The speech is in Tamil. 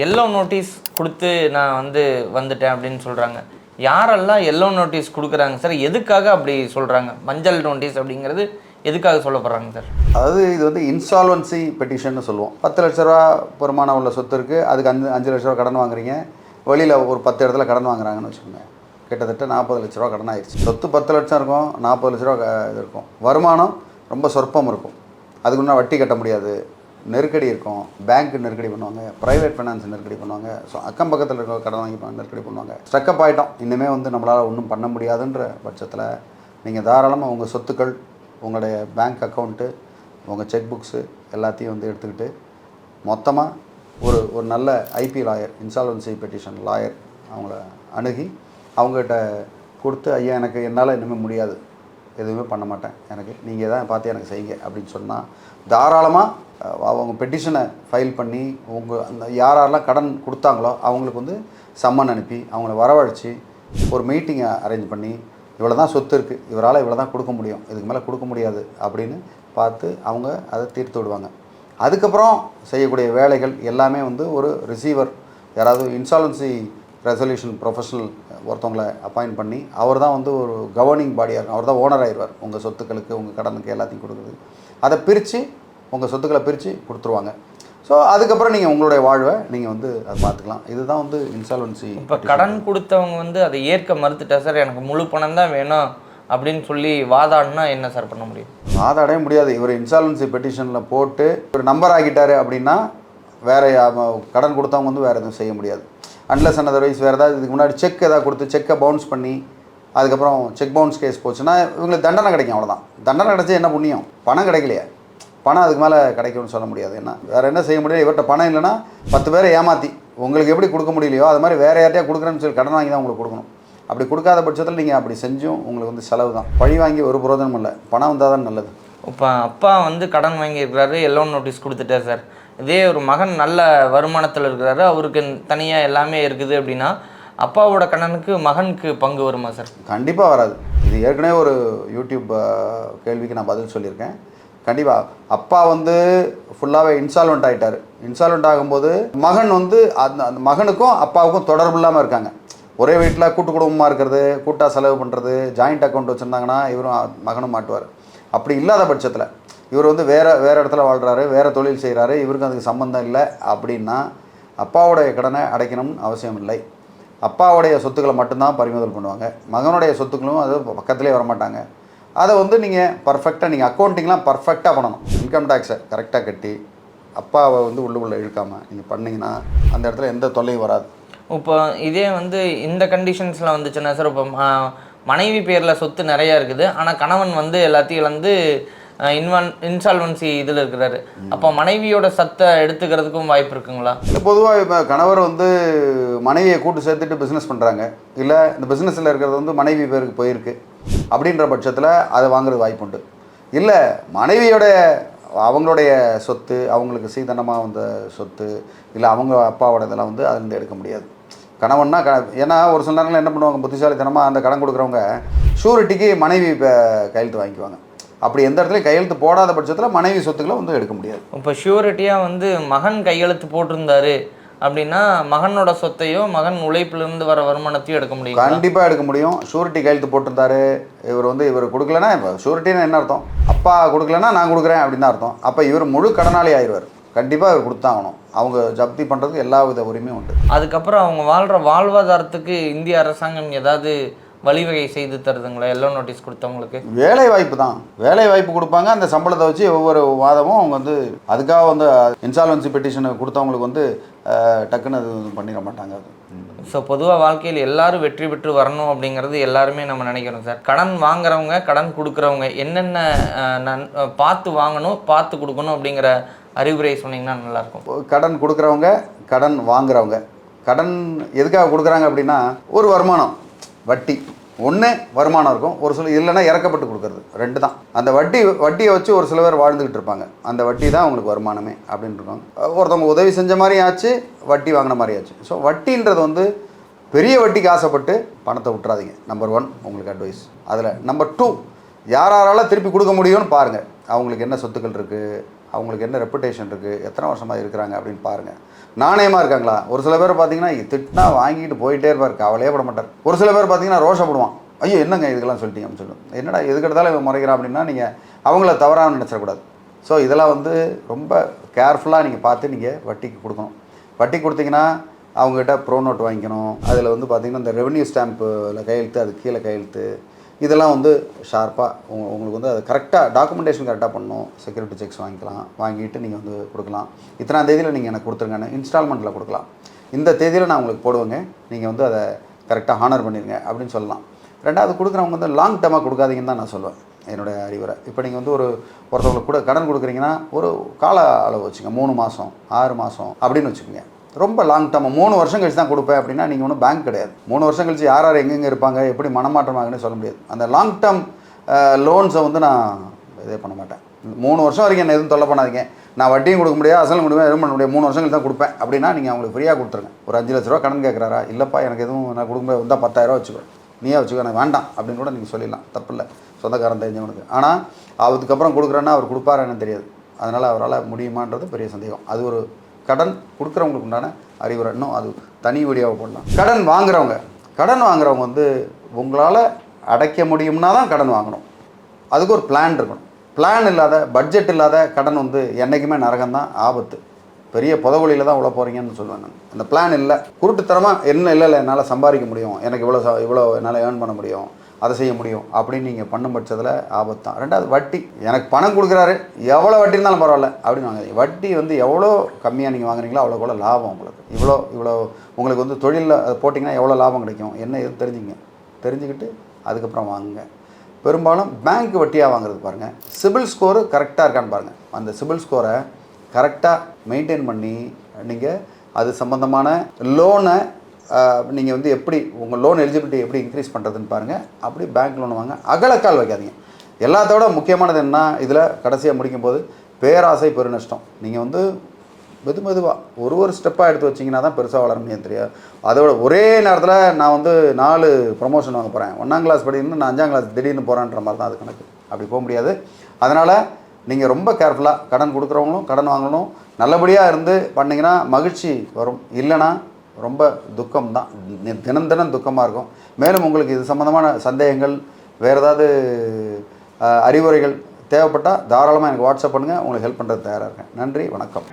எல்லோ நோட்டீஸ் கொடுத்து நான் வந்துட்டேன் அப்படின்னு சொல்கிறாங்க. யாரெல்லாம் எல்லோ நோட்டீஸ் கொடுக்குறாங்க சார்? எதுக்காக அப்படி சொல்கிறாங்க? மஞ்சள் நோட்டீஸ் அப்படிங்கிறது எதுக்காக சொல்லப்படுறாங்க சார்? அதாவது இது வந்து இன்சால்வன்சி பெட்டிஷன்னு சொல்லுவோம். 10 லட்ச ரூபா பெருமானம் உள்ள சொத்து இருக்குது, அதுக்கு 5 லட்ச ரூபா கடன் வாங்குறீங்க, வெளியில் ஒரு 10 இடத்துல கடன் வாங்குறாங்கன்னு வச்சுக்கோங்க. கிட்டத்தட்ட 40 லட்ச ரூபா கடன் ஆயிடுச்சு. சொத்து 10 லட்சம் இருக்கும், 40 லட்ச ரூபா இது இருக்கும். வருமானம் ரொம்ப சொற்பம் இருக்கும். அதுக்கு முன்னாடி வட்டி கட்ட முடியாது, நெருக்கடி இருக்கும், பேங்க் நெருக்கடி பண்ணுவாங்க, ப்ரைவேட் ஃபைனான்ஸ் நெருக்கடி பண்ணுவாங்க, ஸோ அக்கம் பக்கத்தில் இருக்க கடன் வாங்கி நெருக்கடி பண்ணுவாங்க. ஸ்ட்ரக்கப் ஆகிட்டோம், இன்னுமே நம்மளால் ஒன்றும் பண்ண முடியாதுன்ற பட்சத்தில் நீங்கள் தாராளமாக உங்கள் சொத்துக்கள், உங்களுடைய பேங்க் அக்கௌண்ட்டு, உங்கள் செக் புக்ஸு எல்லாத்தையும் எடுத்துக்கிட்டு மொத்தமாக ஒரு நல்ல IP lawyer, insolvency petition lawyer அவங்கள அணுகி அவங்ககிட்ட கொடுத்து, ஐயா எனக்கு என்னால் இனிமேல் முடியாது, எதுவுமே பண்ண மாட்டேன், எனக்கு நீங்கள் தான் பார்த்து எனக்கு செய்யுங்க அப்படின்னு சொன்னால் தாராளமாக அவங்க பெட்டிஷனை ஃபைல் பண்ணி அந்த யாரெல்லாம் கடன் கொடுத்தாங்களோ அவங்களுக்கு சம்மன் அனுப்பி அவங்கள வரவழைச்சி ஒரு மீட்டிங்கை அரேஞ்ச் பண்ணி, இவ்வளோ தான் சொத்து இருக்குது, இவரால் இவ்வளோ தான் கொடுக்க முடியும், இதுக்கு மேலே கொடுக்க முடியாது அப்படின்னு பார்த்து அவங்க அதை தீர்த்து விடுவாங்க. அதுக்கப்புறம் செய்யக்கூடிய வேலைகள் எல்லாமே ஒரு ரிசீவர், யாராவது இன்சால்வன்சி ரெசல்யூஷன் ப்ரொஃபஷனல் ஒருத்தவங்களை அப்பாயிண்ட் பண்ணி அவர் தான் ஒரு கவர்னிங் பாடியாக இருக்கும். அவர் தான் ஓனர் ஆயிடுவார். உங்கள் சொத்துக்களுக்கு, உங்கள் கடனுக்கு எல்லாத்தையும் கொடுக்குறது, அதை பிரித்து உங்கள் சொத்துக்களை பிரித்து கொடுத்துருவாங்க. ஸோ அதுக்கப்புறம் நீங்கள் உங்களுடைய வாழ்வை நீங்கள் அதை பார்த்துக்கலாம். இதுதான் இன்சால்வன்சி. இப்போ கடன் கொடுத்தவங்க அதை ஏற்க மறுத்துட்டா சார், எனக்கு முழு பணம் தான் வேணும் அப்படின்னு சொல்லி வாதாடினா என்ன சார் பண்ண முடியும்? வாதாடவே முடியாது. இவர் இன்சால்வன்சி பெட்டிஷனில் போட்டு ஒரு நம்பர் ஆகிட்டார் அப்படின்னா வேறு கடன் கொடுத்தவங்க வேறு எதுவும் செய்ய முடியாது. அன்லஸ் அண்ட் அதர்வைஸ் வேறு ஏதாவது இதுக்கு முன்னாடி செக் ஏதாவது கொடுத்து செக்கை பவுன்ஸ் பண்ணி அதுக்கப்புறம் செக் பவுன்ஸ் கேஸ் போச்சுன்னா இவங்களுக்கு தண்டனை கிடைக்கும். அவ்வளோதான். தண்டனை கிடைச்சி என்ன புண்ணியம்? பணம் கிடைக்கலையே. பணம் அதுக்கு மேலே கிடைக்கும்னு சொல்ல முடியாது. என்ன வேறு என்ன செய்ய முடியாது? இவர்கிட்ட பணம் இல்லைன்னா 10 பேரை ஏமாற்றி உங்களுக்கு எப்படி கொடுக்க முடியலையோ அது மாதிரி வேறு யார்ட்டையா கொடுக்குறேன்னு சொல்லி கடன் வாங்கி தான் உங்களுக்கு கொடுக்கணும். அப்படி கொடுக்காத பட்சத்தில் நீங்கள் அப்படி செஞ்சும் உங்களுக்கு செலவு தான். பழி வாங்கி ஒரு பிரயோஜனம் இல்லை. பணம் வந்தால் தான் நல்லது. இப்போ அப்பா கடன் வாங்கியிருக்கிறாரு, எல்லோ நோட்டீஸ் கொடுத்துட்டார் சார். இதே ஒரு மகன் நல்ல வருமானத்தில் இருக்கிறாரு, அவருக்கு தனியாக எல்லாமே இருக்குது அப்படின்னா அப்பாவோட கடனுக்கு மகனுக்கு பங்கு வருமா சார்? கண்டிப்பாக வராது. இது ஏற்கனவே ஒரு யூடியூப் கேள்விக்கு நான் பதில் சொல்லியிருக்கேன். கண்டிப்பாக அப்பா ஃபுல்லாகவே இன்சால்வெண்ட் ஆகிட்டார். இன்சால்வெண்ட் ஆகும்போது மகன் அந்த மகனுக்கும் அப்பாவுக்கும் தொடர்பு இல்லாமல் இருக்காங்க. ஒரே வீட்டில் கூட்டு குடும்பமாக இருக்கிறது, கூட்டாக செலவு பண்ணுறது, ஜாயிண்ட் அக்கௌண்ட் வச்சுருந்தாங்கன்னா இவரும் மகனும் மாட்டுவார். அப்படி இல்லாத பட்சத்தில் இவர் வேறு இடத்துல வாழ்கிறாரு, வேறு தொழில் செய்கிறாரு, இவருக்கு அதுக்கு சம்மந்தம் இல்லை அப்படின்னா அப்பாவுடைய கடனை அடைக்கணும்னு அவசியம் இல்லை. அப்பாவுடைய சொத்துக்களை மட்டும்தான் பறிமுதல் பண்ணுவாங்க. மகனுடைய சொத்துக்களும் அது பக்கத்துலேயே வரமாட்டாங்க. அதை நீங்கள் பர்ஃபெக்டாக நீங்கள் அக்கௌண்டிங்லாம் பர்ஃபெக்டாக பண்ணணும். இன்கம் டேக்ஸை கரெக்டாக கட்டி அப்பாவை உள்ளுக்குள்ளே இழுக்காமல் நீங்கள் பண்ணிங்கன்னா அந்த இடத்துல எந்த தொல்லையும் வராது. இப்போ இதே இந்த கண்டிஷன்ஸில் வந்துச்சுன்னா சார், இப்போ மனைவி பேரில் சொத்து நிறையா இருக்குது, ஆனால் கணவன் எல்லாத்தையும் இன்சால்வன்சி இதில் இருக்கிறாரு, அப்போ மனைவியோட சத்தை எடுத்துக்கிறதுக்கும் வாய்ப்பு இருக்குங்களா? இல்லை, பொதுவாக இப்போ கணவர் மனைவியை கூட்டு சேர்த்துட்டு பிஸ்னஸ் பண்ணுறாங்க, இல்லை இந்த பிஸ்னஸில் இருக்கிறது மனைவி பேருக்கு போயிருக்கு அப்படின்ற பட்சத்தில் அதை வாங்குறது வாய்ப்பு உண்டு. இல்லை அவங்களுடைய சொத்து, அவங்களுக்கு சீதனமாக வந்த சொத்து, இல்லை அவங்க அப்பாவோட இதெல்லாம் அதுலேருந்து எடுக்க முடியாது. கணவன்னா ஏன்னா ஒரு சில நேரங்களில் என்ன பண்ணுவாங்க, புத்திசாலித்தனமாக அந்த கடன் கொடுக்குறவங்க ஷூரிட்டிக்கு மனைவி இப்போ கையெழுத்து வாங்கிக்குவாங்க. அப்படி எந்த இடத்துலையும் கையெழுத்து போடாத பட்சத்தில் மனைவி சொத்துக்களை எடுக்க முடியாது. இப்போ ஷூரிட்டியாக மகன் கையெழுத்து போட்டிருந்தாரு அப்படின்னா மகனோட சொத்தையோ மகன் உழைப்பிலிருந்து வர வருமானத்தையும் எடுக்க முடியும். கண்டிப்பாக எடுக்க முடியும். ஷூரிட்டி கையெழுத்து போட்டிருந்தாரு, இவர் கொடுக்கலன்னா, இப்போ ஷூரிட்டின்னு என்ன அர்த்தம்? அப்பா கொடுக்கலன்னா நான் கொடுக்குறேன் அப்படின்னு தான் அர்த்தம். அப்போ இவர் முழு கடனாளி ஆயிடுவார். கண்டிப்பாக இவர் கொடுத்தாகணும். அவங்க ஜப்தி பண்ணுறதுக்கு எல்லா வித உரிமையும் உண்டு. அதுக்கப்புறம் அவங்க வாழ்கிற வாழ்வாதாரத்துக்கு இந்திய அரசாங்கம் ஏதாவது வழிவகை செய்து தருதுங்களா? எல்லோ நோட்டீஸ் கொடுத்தவங்களுக்கு வேலை வாய்ப்பு தான். வேலை வாய்ப்பு கொடுப்பாங்க. அந்த சம்பளத்தை வச்சு ஒவ்வொரு மாதமும் அவங்க அதுக்காக இன்சால்வன்சி பெட்டிஷனை கொடுத்தவங்களுக்கு டக்குன்னு அது பண்ணிட மாட்டாங்க. அது ஸோ பொதுவாக வாழ்க்கையில் எல்லாரும் வெற்றி பெற்று வரணும் அப்படிங்கிறது எல்லாருமே நம்ம நினைக்கிறோம் சார். கடன் வாங்குறவங்க, கடன் கொடுக்குறவங்க என்னென்ன பார்த்து வாங்கணும், பார்த்து கொடுக்கணும் அப்படிங்கிற அறிவுரை சொன்னீங்கன்னா நல்லாயிருக்கும். கடன் கொடுக்குறவங்க, கடன் வாங்குறவங்க, கடன் எதுக்காக கொடுக்குறாங்க அப்படின்னா ஒரு வருமானம், வட்டி ஒன்று வருமானம் இருக்கும், ஒரு சில இல்லைன்னா இறக்கப்பட்டு கொடுக்குறது, 2 தான். அந்த வட்டியை வச்சு ஒரு சில பேர் வாழ்ந்துக்கிட்டு இருப்பாங்க. அந்த வட்டி தான் அவங்களுக்கு வருமானமே அப்படின்னு இருக்காங்க. ஒருத்தவங்க உதவி செஞ்ச மாதிரி ஆச்சு, வட்டி வாங்கின மாதிரி ஆச்சு. ஸோ வட்டின்றது பெரிய வட்டிக்கு ஆசைப்பட்டு பணத்தை விட்டுறாதீங்க. நம்பர் 1 உங்களுக்கு அட்வைஸ். அதில் நம்பர் 2, யாரால திருப்பி கொடுக்க முடியும்னு பாருங்கள். அவங்களுக்கு என்ன சொத்துக்கள் இருக்குது, அவங்களுக்கு என்ன ரெப்புடேஷன் இருக்குது, எத்தனை வருஷமாக இருக்கிறாங்க அப்படின்னு பாருங்கள். நாணயமாக இருக்காங்களா? ஒரு சில பேர் பார்த்தீங்கன்னா திட்டினா வாங்கிட்டு போயிட்டே இருப்பார், கவலையே பட மாட்டார். ஒரு சில பேர் பார்த்தீங்கன்னா ரோஷப்படுவான், ஐயோ என்னங்க இதுக்கெல்லாம் சொல்லிட்டீங்க அப்படின்னு சொல்லுவோம். என்னடா எதுக்கெடுத்தாலும் இவன் முறைகிறான் அப்படின்னா நீங்கள் அவங்கள தவறாக நினச்சிடக்கூடாது. ஸோ இதெல்லாம் வந்து ரொம்ப கேர்ஃபுல்லாக நீங்கள் பார்த்து நீங்கள் வட்டிக்கு கொடுக்கணும். வட்டி கொடுத்தீங்கன்னா அவங்ககிட்ட ப்ரோ நோட் வாங்கிக்கணும். அதில் வந்து பார்த்திங்கன்னா இந்த ரெவென்யூ ஸ்டாம்பில் கையெழுத்து, அது கீழே கையெழுத்து, இதெல்லாம் வந்து ஷார்ப்பாக உங்களுக்கு வந்து அது கரெக்டாக டாக்குமெண்டேஷன் கரெக்டாக பண்ணணும். செக்யூரிட்டி செக்ஸ் வாங்கிக்கலாம், வாங்கிட்டு நீங்கள் வந்து கொடுக்கலாம். இத்தனாம் தேதியில் நீங்கள் எனக்கு கொடுத்துருங்கன்னு இன்ஸ்டால்மெண்ட்டில் கொடுக்கலாம். இந்த தேதியில் நான் உங்களுக்கு போடுவேங்க, நீங்கள் வந்து அதை கரெக்டாக ஹானர் பண்ணிடுங்க அப்படின்னு சொல்லலாம். ரெண்டாவது கொடுக்குறவங்க வந்து லாங் டேர்மாக கொடுக்காதீங்கன்னு தான் நான் சொல்லுவேன், என்னுடைய அறிவுரை. இப்போ நீங்கள் வந்து ஒருத்தவங்களுக்கு கூட கடன் கொடுக்குறீங்கன்னா ஒரு கால அளவு வச்சுங்க, 3 மாதம் 6 மாதம் அப்படின்னு வச்சுக்கோங்க. ரொம்ப லாங் டேர்ம் 3 வருஷம் கழிச்சு தான் கொடுப்பேன் அப்படின்னா நீங்கள் ஒன்றும் பேங்க் கிடையாது. 3 வருஷம் கழிச்சு யார் எங்கெங்கே இருப்பாங்க, எப்படி மனமாற்றம் ஆகுன்னு சொல்ல முடியாது. அந்த லாங் டேர்ம் லோன்ஸை வந்து நான் இதே பண்ண மாட்டேன். 3 வருஷம் வரைக்கும் என்ன எதுவும் தொல்லை பண்ணாதீங்க, நான் வட்டியும் கொடுக்க முடியாது, அசலும் கொடுப்பேன், எதுவும் பண்ண முடியாது, 3 வருஷம் கழிச்சு தான் கொடுப்பேன் அப்படின்னா நீங்கள் அவங்களுக்கு ஃப்ரீயாக கொடுத்துருங்க. ஒரு 5 லட்ச ரூபா கடன் கேட்குறாரா, இல்லைப்பா எனக்கு எதுவும் நான் கொடுக்க முடியாது, வந்தால் 10,000 வச்சுக்கோ, நீயே வச்சுக்கோ, எனக்கு வேண்டாம் அப்படின்னு கூட நீங்கள் சொல்லிடலாம், தப்பு இல்லை, சொந்தக்காரன் தெரிஞ்சவனுக்கு. ஆனால் அதுக்கப்புறம் கொடுக்குறேன்னா அவர் கொடுப்பாரான்னு தெரியாது. அதனால் அவரால் முடியுமான்றது பெரிய சந்தேகம். அது ஒரு கடன் கொடுக்குறவங்களுக்கு உண்டான அறிவுரை. இன்னும் அது தனி வீடியோவை போடலாம். கடன் வாங்குறவங்க வந்து உங்களால் அடைக்க முடியும்னா தான் கடன் வாங்கணும். அதுக்கு ஒரு பிளான் இருக்கணும். பிளான் இல்லாத, பட்ஜெட் இல்லாத கடன் வந்து என்றைக்குமே நரகம் தான், ஆபத்து. பெரிய புதகுழியில் தான் உள்ள போகிறீங்கன்னு சொல்லுவேன் நான். அந்த பிளான் இல்லை, குருட்டுத்தனமாக என்ன இல்லை என்னால் சம்பாதிக்க முடியும், எனக்கு இவ்வளோ என்னால் ஏர்ன் பண்ண முடியும், அதை செய்ய முடியும் அப்படின்னு நீங்கள் பண்ணும் பட்சத்தில் ஆபத்து தான். ரெண்டாவது வட்டி, எனக்கு பணம் கொடுக்குறாரு எவ்வளோ வட்டி இருந்தாலும் பரவாயில்ல அப்படின்னு வாங்குறீங்க. வட்டி வந்து எவ்வளோ கம்மியாக நீங்கள் வாங்குறீங்களோ அவ்வளோ கூட லாபம் உங்களுக்கு. இவ்வளோ உங்களுக்கு வந்து தொழிலில் அதை போட்டிங்கன்னா எவ்வளோ லாபம் கிடைக்கும் என்ன எது தெரிஞ்சுக்கிட்டு அதுக்கப்புறம் வாங்குங்க. பெரும்பாலும் பேங்க் வட்டியாக வாங்குறது பாருங்கள். சிபில் ஸ்கோரு கரெக்டாக இருக்கான்னு பாருங்கள். அந்த சிபில் ஸ்கோரை கரெக்டாக மெயின்டைன் பண்ணி நீங்கள் அது சம்மந்தமான லோனை நீங்கள் வந்து எப்படி உங்கள் லோன் எலிஜிபிலிட்டி எப்படி இன்க்ரீஸ் பண்ணுறதுன்னு பாருங்கள். அப்படி பேங்க் லோன் வாங்க, அகலக்கால் வைக்காதீங்க. எல்லாத்தோட முக்கியமானது என்ன, இதில் கடைசியாக முடிக்கும்போது பேராசை பெருநஷ்டம். நீங்கள் வந்து மெதுவாக ஒரு ஸ்டெப்பாக எடுத்து வச்சிங்கன்னா தான் பெருசாக வளர முடியும் தெரியாது. அதோட ஒரே நேரத்தில் நான் வந்து 4 ப்ரொமோஷன் வாங்க போகிறேன், 1ஆம் கிளாஸ் படிக்கணும்னு நான் 5ஆம் கிளாஸ் திடீர்னு போகிறேன்ற மாதிரி தான் அது கணக்கு. அப்படி போக முடியாது. அதனால் நீங்கள் ரொம்ப கேர்ஃபுல்லாக கடன் கொடுக்குறவங்களும் கடன் வாங்கணும். நல்லபடியாக இருந்து பண்ணிங்கன்னா மகிழ்ச்சி வரும், இல்லைனா ரொம்ப துக்கம் தான், தினம் துக்கமாக இருக்கும். மேலும் உங்களுக்கு இது சம்மந்தமான சந்தேகங்கள், வேறு ஏதாவது அறிவுரைகள் தேவைப்பட்டால் தாராளமாக எனக்கு வாட்ஸ்அப் பண்ணுங்கள், உங்களுக்கு ஹெல்ப் பண்ணுறது தயாராக இருக்கேன். நன்றி, வணக்கம்.